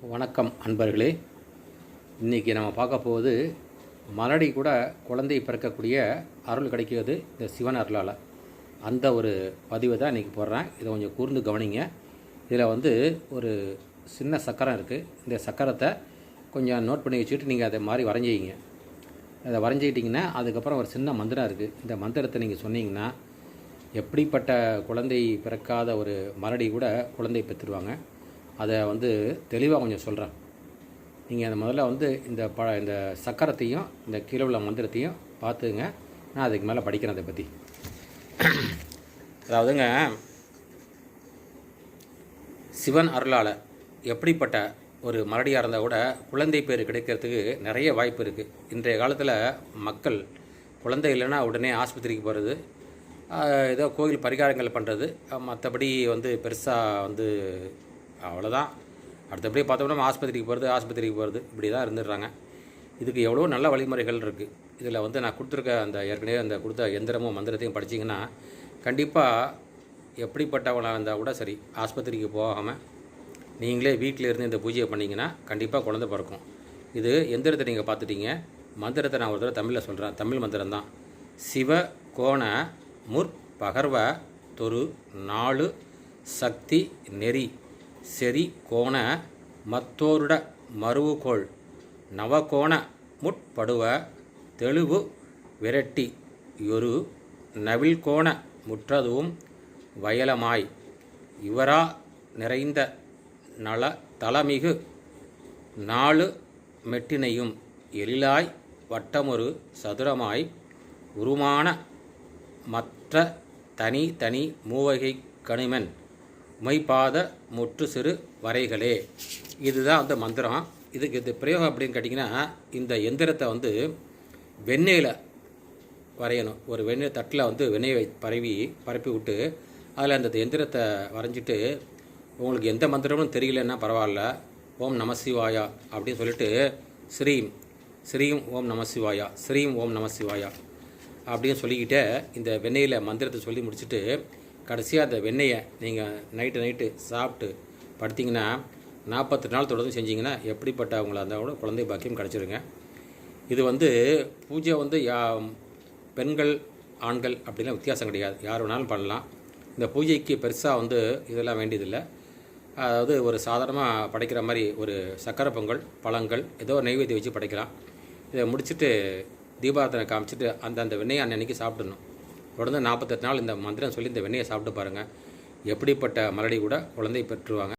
வணக்கம் அன்பர்களே. இன்றைக்கி நம்ம பார்க்க போவது மலடி கூட குழந்தை பிறக்கக்கூடிய அருள் கிடைக்கிறது இந்த சிவன் அருளால். அந்த ஒரு பதிவை தான் இன்றைக்கி போடுறேன். இதை கொஞ்சம் கூர்ந்து கவனிங்க. இதில் ஒரு சின்ன சக்கரம் இருக்குது. இந்த சக்கரத்தை கொஞ்சம் நோட் பண்ணி வச்சுக்கிட்டு நீங்கள் அதை மாதிரி வரைஞ்சிக்கிங்க. அதை வரைஞ்சிக்கிட்டிங்கன்னா அதுக்கப்புறம் ஒரு சின்ன மந்திரம் இருக்குது. இந்த மந்திரத்தை நீங்கள் சொன்னீங்கன்னா எப்படிப்பட்ட குழந்தை பிறக்காத ஒரு மலடி கூட குழந்தை பெற்றுருவாங்க. அதை தெளிவாக கொஞ்சம் சொல்கிறேன். நீங்கள் அந்த முதல்ல இந்த சக்கரத்தையும் இந்த கீழே உள்ள மந்திரத்தையும் பார்த்துங்க. நான் அதுக்கு மேலே படிக்கிறேன் அதை பற்றி. அதாவதுங்க, சிவன் அருளால் எப்படிப்பட்ட ஒரு மலடியாக இருந்தால் கூட குழந்தை பேர் கிடைக்கிறதுக்கு நிறைய வாய்ப்பு இருக்குது. இன்றைய காலத்தில் மக்கள் குழந்தை இல்லைன்னா உடனே ஆஸ்பத்திரிக்கு போகிறது, ஏதோ கோவில் பரிகாரங்கள் பண்ணுறது, மற்றபடி பெருசாக அவ்வளோதான். அடுத்தபடி பார்த்தோம்னா ஆஸ்பத்திரிக்கு போகிறது இப்படி தான் இருந்துடுறாங்க. இதுக்கு எவ்வளோ நல்ல வழிமுறைகள் இருக்குது. இதில் நான் கொடுத்துருக்க அந்த ஏற்கனவே அந்த கொடுத்த எந்திரமும் மந்திரத்தையும் படிச்சிங்கன்னா கண்டிப்பாக எப்படிப்பட்டவங்களாக இருந்தால் கூட சரி, ஆஸ்பத்திரிக்கு போகாமல் நீங்களே வீட்டில் இருந்து இந்த பூஜையை பண்ணிங்கன்னா கண்டிப்பாக குழந்தை பிறக்கும். இது எந்திரத்தை நீங்கள் பார்த்துட்டீங்க. மந்திரத்தை நான் ஒரு தடவை தமிழில் சொல்கிறேன். தமிழ் மந்திரம் தான். சிவ கோண முற்பகர்வ தொரு நாலு சக்தி நெறி செறி கோண மத்தோருட மருவுகோள் நவகோண முட்படுவ தெளிவு விரட்டி யொரு நவில்கோண முற்றதுவும் வயலமாய் இவரா நிறைந்த நல தலமிகு நாலு மெட்டினையும் எழிலாய் வட்டமொரு சதுரமாய் உருமான மற்ற தனி தனி மூவகை கணிமன் உமைப்பாத முற்று சிறு வரைகளே. இதுதான் அந்த மந்திரம். இதுக்கு இது பிரயோகம் அப்படின்னு கேட்டிங்கன்னா, இந்த எந்திரத்தை வெண்ணெயில் வரையணும். ஒரு வெண்ணெய் தட்டில் வெண்ணெயை பரப்பி விட்டு அதில் அந்த எந்திரத்தை வரைஞ்சிட்டு, உங்களுக்கு எந்த மந்திரமும் தெரியலன்னா பரவாயில்ல, ஓம் நம சிவாயா அப்படின்னு சொல்லிட்டு ஸ்ரீம் ஸ்ரீம் ஓம் நம சிவாயா, ஸ்ரீம் ஓம் நம சிவாயா அப்படின்னு சொல்லிக்கிட்டே இந்த வெண்ணெயில் மந்திரத்தை சொல்லி முடிச்சுட்டு கடைசியாக அந்த வெண்ணெயை நீங்கள் நைட்டு சாப்பிட்டு படுத்திங்கன்னா 48 நாள் தொடர்ந்து செஞ்சிங்கன்னா எப்படிப்பட்டவங்களா இருந்தால் கூட குழந்தை பாக்கியம் கிடச்சிருங்க. இது பூஜை பெண்கள் ஆண்கள் அப்படிலாம் வித்தியாசம் கிடையாது. யார் வேணாலும் பண்ணலாம். இந்த பூஜைக்கு பெருசாக இதெல்லாம் வேண்டியதில்லை. அதாவது ஒரு சாதாரணமாக படைக்கிற மாதிரி ஒரு சக்கரை பொங்கல், பழங்கள், ஏதோ நெய்வேத்தியம் வச்சு படைக்கலாம். இதை முடிச்சுட்டு தீபாரத்தனை காமிச்சிட்டு அந்த வெண்ணெயை அன்னைக்கு சாப்பிடணும். தொடர்ந்து 48 நாள் இந்த மந்திரம் சொல்லி இந்த வெண்ணெயை சாப்பிட்டு பாருங்கள். எப்படிப்பட்ட மலடி கூட குழந்தை பெற்றுவாங்க.